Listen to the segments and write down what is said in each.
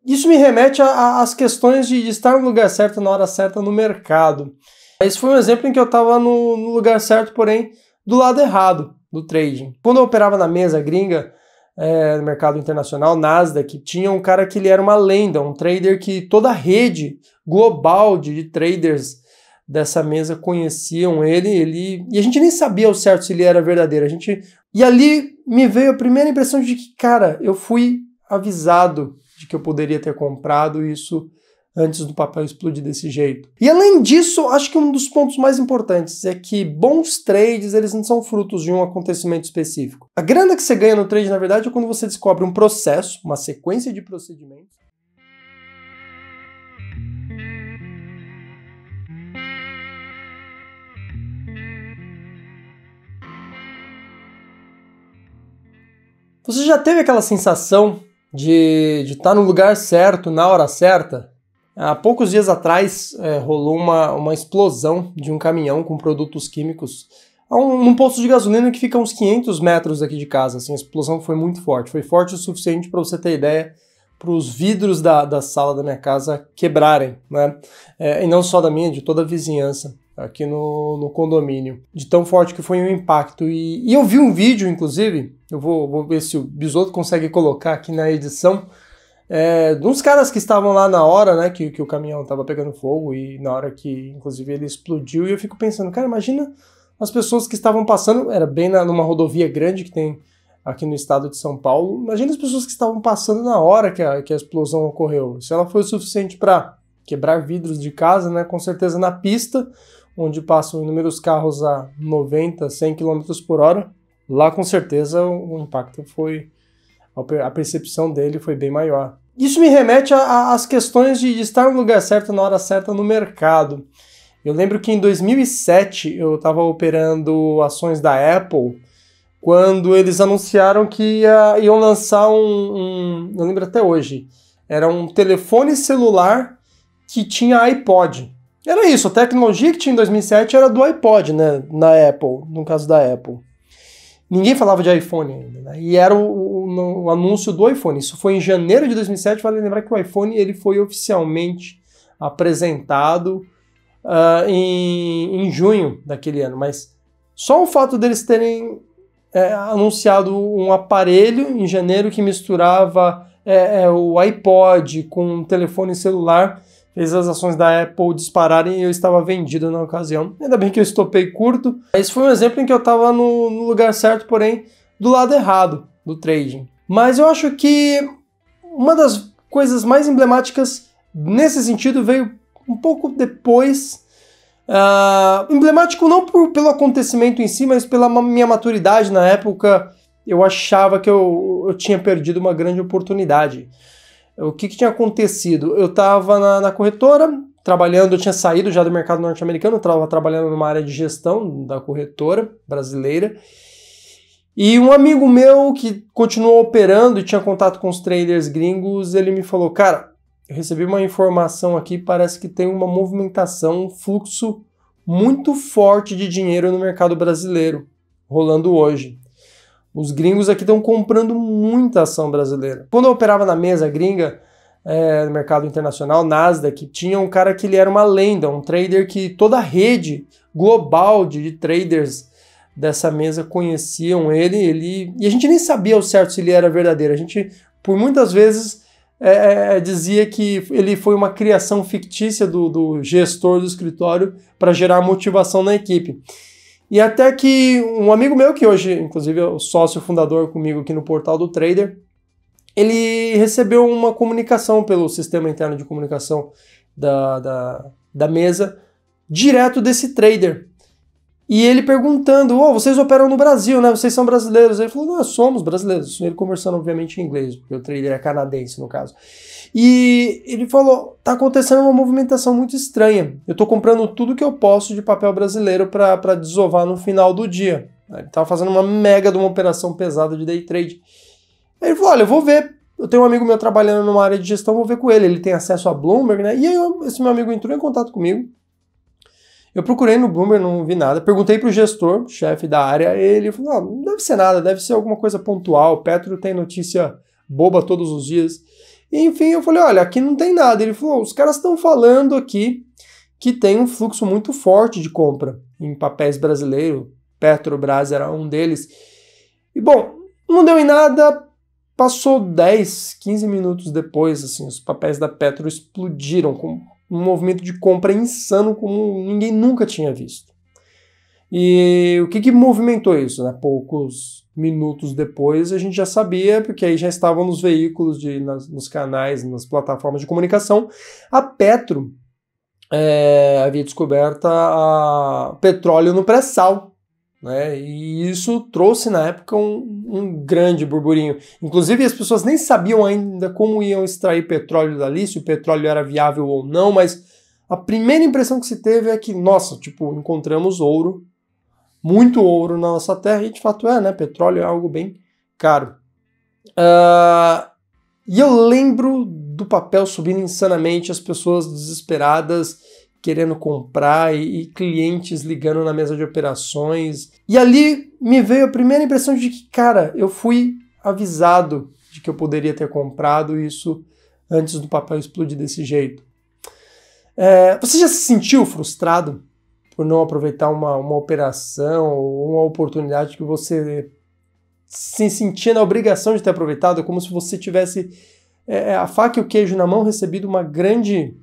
Isso me remete às questões de estar no lugar certo na hora certa no mercado. Esse foi um exemplo em que eu estava no lugar certo, porém do lado errado do trading. Quando eu operava na mesa gringa, no mercado internacional, Nasdaq, tinha um cara que ele era uma lenda, um trader que toda a rede global de traders dessa mesa conheciam ele, e a gente nem sabia ao certo se ele era verdadeiro. E ali me veio a primeira impressão de que, cara, eu fui avisado de que eu poderia ter comprado isso antes do papel explodir desse jeito. E além disso, acho que um dos pontos mais importantes é que bons trades, eles não são frutos de um acontecimento específico. A grana que você ganha no trade, na verdade, é quando você descobre um processo, uma sequência de procedimentos. Você já teve aquela sensação de estar no lugar certo, na hora certa? Há poucos dias atrás rolou uma explosão de um caminhão com produtos químicos num posto de gasolina que fica a uns 500 metros daqui de casa. Assim, a explosão foi muito forte. Foi forte o suficiente para você ter ideia, para os vidros da sala da minha casa quebrarem, né? E não só da minha, de toda a vizinhança aqui no condomínio. De tão forte que foi o impacto. E eu vi um vídeo, inclusive, eu vou ver se o Bisoto consegue colocar aqui na edição, de uns caras que estavam lá na hora, né, que o caminhão estava pegando fogo e na hora que, inclusive, ele explodiu. E eu fico pensando, cara, imagina as pessoas que estavam passando, era bem numa rodovia grande que tem aqui no estado de São Paulo, imagina as pessoas que estavam passando na hora que a explosão ocorreu. Se ela foi o suficiente para quebrar vidros de casa, né, com certeza na pista, onde passam inúmeros carros a 90, 100 km por hora, lá com certeza o impacto a percepção dele foi bem maior. Isso me remete às questões de estar no lugar certo na hora certa no mercado. Eu lembro que em 2007 eu estava operando ações da Apple quando eles anunciaram que iam lançar eu lembro até hoje, era um telefone celular que tinha iPod. Era isso, a tecnologia que tinha em 2007 era do iPod, né, na Apple, no caso da Apple. Ninguém falava de iPhone ainda, né? E era o anúncio do iPhone. Isso foi em janeiro de 2007. Vale lembrar que o iPhone ele foi oficialmente apresentado em junho daquele ano. Mas só o fato deles terem anunciado um aparelho em janeiro que misturava o iPod com um telefone celular fez as ações da Apple dispararem e eu estava vendido na ocasião. Ainda bem que eu estopei curto. Esse foi um exemplo em que eu estava no lugar certo, porém do lado errado do trading. Mas eu acho que uma das coisas mais emblemáticas nesse sentido veio um pouco depois. Emblemático não pelo acontecimento em si, mas pela minha maturidade na época. Eu achava que eu tinha perdido uma grande oportunidade. O que tinha acontecido? Eu estava na corretora, trabalhando, eu tinha saído já do mercado norte-americano, eu estava trabalhando numa área de gestão da corretora brasileira, e um amigo meu que continuou operando e tinha contato com os traders gringos, ele me falou, cara, eu recebi uma informação aqui, parece que tem uma movimentação, um fluxo muito forte de dinheiro no mercado brasileiro, rolando hoje. Os gringos aqui estão comprando muita ação brasileira. Quando eu operava na mesa gringa, no mercado internacional, Nasdaq, tinha um cara que ele era uma lenda, um trader que toda a rede global de traders dessa mesa conheciam ele, e a gente nem sabia ao certo se ele era verdadeiro. A gente, por muitas vezes, dizia que ele foi uma criação fictícia do gestor do escritório para gerar motivação na equipe. E até que um amigo meu, que hoje, inclusive, é o sócio fundador comigo aqui no Portal do Trader, ele recebeu uma comunicação pelo sistema interno de comunicação da mesa, direto desse trader. E ele perguntando, vocês operam no Brasil, né? Vocês são brasileiros? Ele falou, nós somos brasileiros. Ele conversando, obviamente, em inglês, porque o trader é canadense, no caso. E ele falou, tá acontecendo uma movimentação muito estranha. Eu tô comprando tudo que eu posso de papel brasileiro para desovar no final do dia. Ele tava fazendo uma mega de uma operação pesada de day trade. Aí ele falou, olha, eu vou ver. Eu tenho um amigo meu trabalhando numa área de gestão, vou ver com ele. Ele tem acesso a Bloomberg, né? E aí esse meu amigo entrou em contato comigo. Eu procurei no Bloomberg, não vi nada. Perguntei pro gestor, chefe da área, ele falou, não deve ser nada, deve ser alguma coisa pontual. O Petro tem notícia boba todos os dias. E, enfim, eu falei, olha, aqui não tem nada. Ele falou, os caras estão falando aqui que tem um fluxo muito forte de compra em papéis brasileiros. Petrobras era um deles. E, bom, não deu em nada. Passou 10, 15 minutos depois, assim, os papéis da Petro explodiram com um movimento de compra insano como ninguém nunca tinha visto. E o que movimentou isso? Né? Poucos minutos depois a gente já sabia, porque aí já estavam nos veículos, nos canais, nas plataformas de comunicação. A Petro havia descoberto petróleo no pré-sal. Né? E isso trouxe na época um grande burburinho. Inclusive as pessoas nem sabiam ainda como iam extrair petróleo dali, se o petróleo era viável ou não, mas a primeira impressão que se teve é que, nossa, tipo, encontramos ouro, muito ouro na nossa terra, e de fato né? Petróleo é algo bem caro. E eu lembro do papel subindo insanamente, as pessoas desesperadas, querendo comprar e clientes ligando na mesa de operações. E ali me veio a primeira impressão de que, cara, eu fui avisado de que eu poderia ter comprado isso antes do papel explodir desse jeito. Você já se sentiu frustrado por não aproveitar uma operação ou uma oportunidade que você se sentia na obrigação de ter aproveitado, como se você tivesse a faca e o queijo na mão, recebido uma grande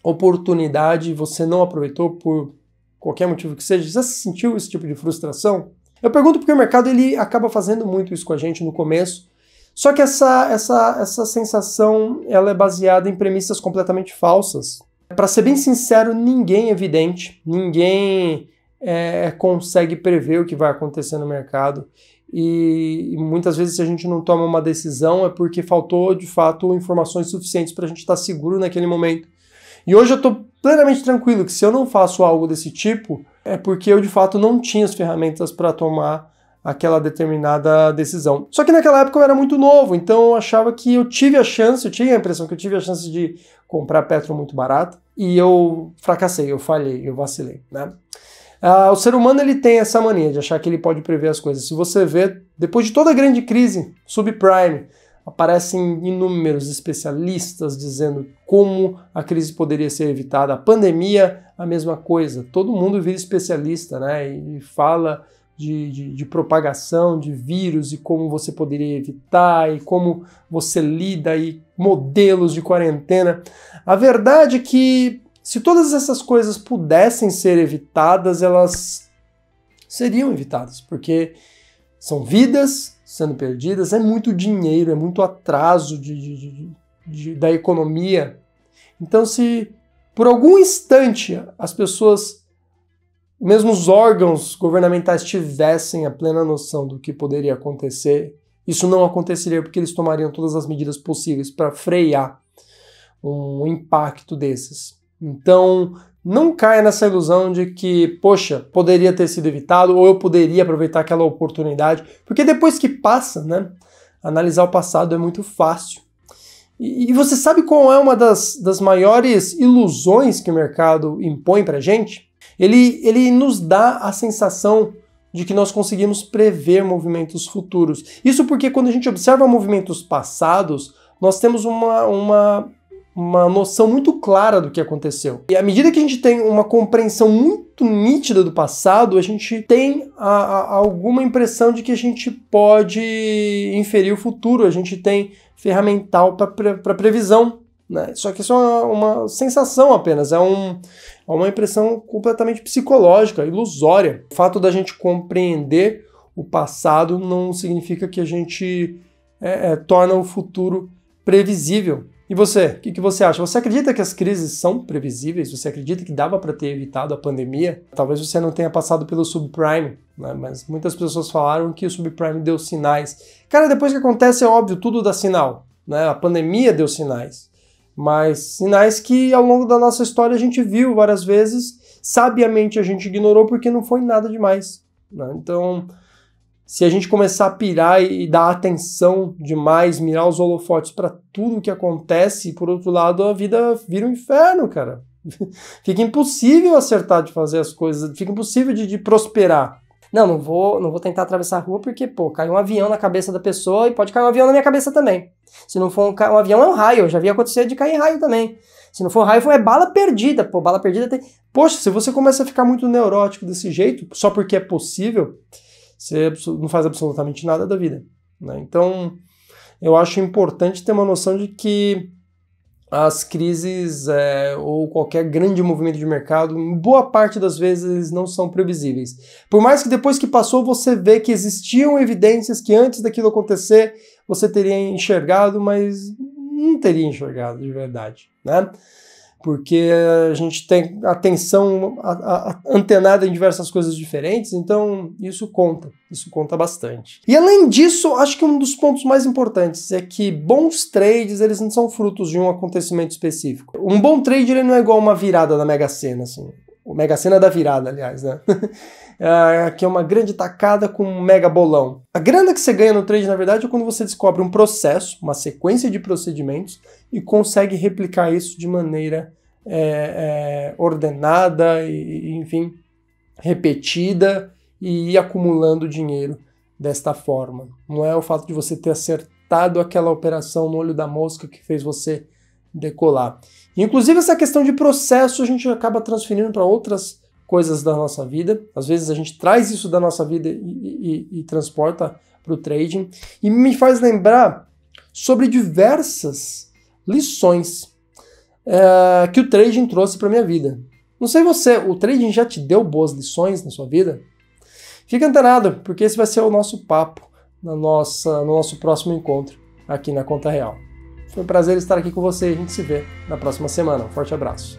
oportunidade e você não aproveitou por qualquer motivo que seja? Já se sentiu esse tipo de frustração? Eu pergunto porque o mercado ele acaba fazendo muito isso com a gente no começo, só que essa sensação ela é baseada em premissas completamente falsas. Para ser bem sincero, ninguém é vidente, ninguém consegue prever o que vai acontecer no mercado, e muitas vezes se a gente não toma uma decisão é porque faltou de fato informações suficientes para a gente estar seguro naquele momento. E hoje eu estou plenamente tranquilo que se eu não faço algo desse tipo, é porque eu de fato não tinha as ferramentas para tomar aquela determinada decisão. Só que naquela época eu era muito novo, então eu achava que eu tinha a impressão que eu tive a chance de comprar Petro muito barato, e eu fracassei, eu falhei, eu vacilei, né? O ser humano ele tem essa mania de achar que ele pode prever as coisas. Se você vê, depois de toda a grande crise, subprime, aparecem inúmeros especialistas dizendo como a crise poderia ser evitada. A pandemia, a mesma coisa. Todo mundo vira especialista, né? E fala de propagação de vírus e como você poderia evitar e como você lida e modelos de quarentena. A verdade é que se todas essas coisas pudessem ser evitadas, elas seriam evitadas, porque são vidas sendo perdidas, é muito dinheiro, é muito atraso da economia. Então, se por algum instante as pessoas, mesmo os órgãos governamentais, tivessem a plena noção do que poderia acontecer, isso não aconteceria porque eles tomariam todas as medidas possíveis para frear um impacto desses. Então, não caia nessa ilusão de que, poxa, poderia ter sido evitado ou eu poderia aproveitar aquela oportunidade, porque depois que passa, né, analisar o passado é muito fácil. E você sabe qual é uma das maiores ilusões que o mercado impõe pra gente? Ele nos dá a sensação de que nós conseguimos prever movimentos futuros. Isso porque quando a gente observa movimentos passados, nós temos uma noção muito clara do que aconteceu. E à medida que a gente tem uma compreensão muito nítida do passado, a gente tem alguma impressão de que a gente pode inferir o futuro, a gente tem ferramental para previsão, né? Só que isso é uma sensação apenas, é uma impressão completamente psicológica, ilusória. O fato da gente compreender o passado não significa que a gente torna o futuro previsível. E você, o que você acha? Você acredita que as crises são previsíveis? Você acredita que dava para ter evitado a pandemia? Talvez você não tenha passado pelo subprime, né? Mas muitas pessoas falaram que o subprime deu sinais. Cara, depois que acontece, é óbvio, tudo dá sinal, né? A pandemia deu sinais, mas sinais que ao longo da nossa história a gente viu várias vezes, sabiamente a gente ignorou porque não foi nada demais, né? Então, se a gente começar a pirar e dar atenção demais, mirar os holofotes para tudo o que acontece, por outro lado, a vida vira um inferno, cara. Fica impossível acertar de fazer as coisas, fica impossível de prosperar. Não vou tentar atravessar a rua porque, pô, caiu um avião na cabeça da pessoa e pode cair um avião na minha cabeça também. Se não for um avião, é um raio. Eu já vi acontecer de cair raio também. Se não for raio, é bala perdida. Pô, bala perdida tem... Poxa, se você começa a ficar muito neurótico desse jeito, só porque é possível, você não faz absolutamente nada da vida, né? Então, eu acho importante ter uma noção de que as crises ou qualquer grande movimento de mercado, em boa parte das vezes, eles não são previsíveis. Por mais que depois que passou, você vê que existiam evidências que antes daquilo acontecer, você teria enxergado, mas não teria enxergado de verdade, né? Porque a gente tem atenção antenada em diversas coisas diferentes, então isso conta bastante. E além disso, acho que um dos pontos mais importantes é que bons trades, eles não são frutos de um acontecimento específico. Um bom trade, ele não é igual uma virada da Mega Sena, assim. O Mega Sena da virada, aliás, né? Que é uma grande tacada com um mega bolão. A grana que você ganha no trade, na verdade, é quando você descobre um processo, uma sequência de procedimentos e consegue replicar isso de maneira ordenada e, enfim, repetida e ir acumulando dinheiro desta forma. Não é o fato de você ter acertado aquela operação no olho da mosca que fez você decolar. Inclusive, essa questão de processo a gente acaba transferindo para outras coisas da nossa vida. Às vezes a gente traz isso da nossa vida e transporta para o trading. E me faz lembrar sobre diversas lições que o trading trouxe para minha vida. Não sei você, o trading já te deu boas lições na sua vida? Fica antenado, porque esse vai ser o nosso papo no nosso próximo encontro aqui na Conta Real. Foi um prazer estar aqui com você e a gente se vê na próxima semana. Um forte abraço.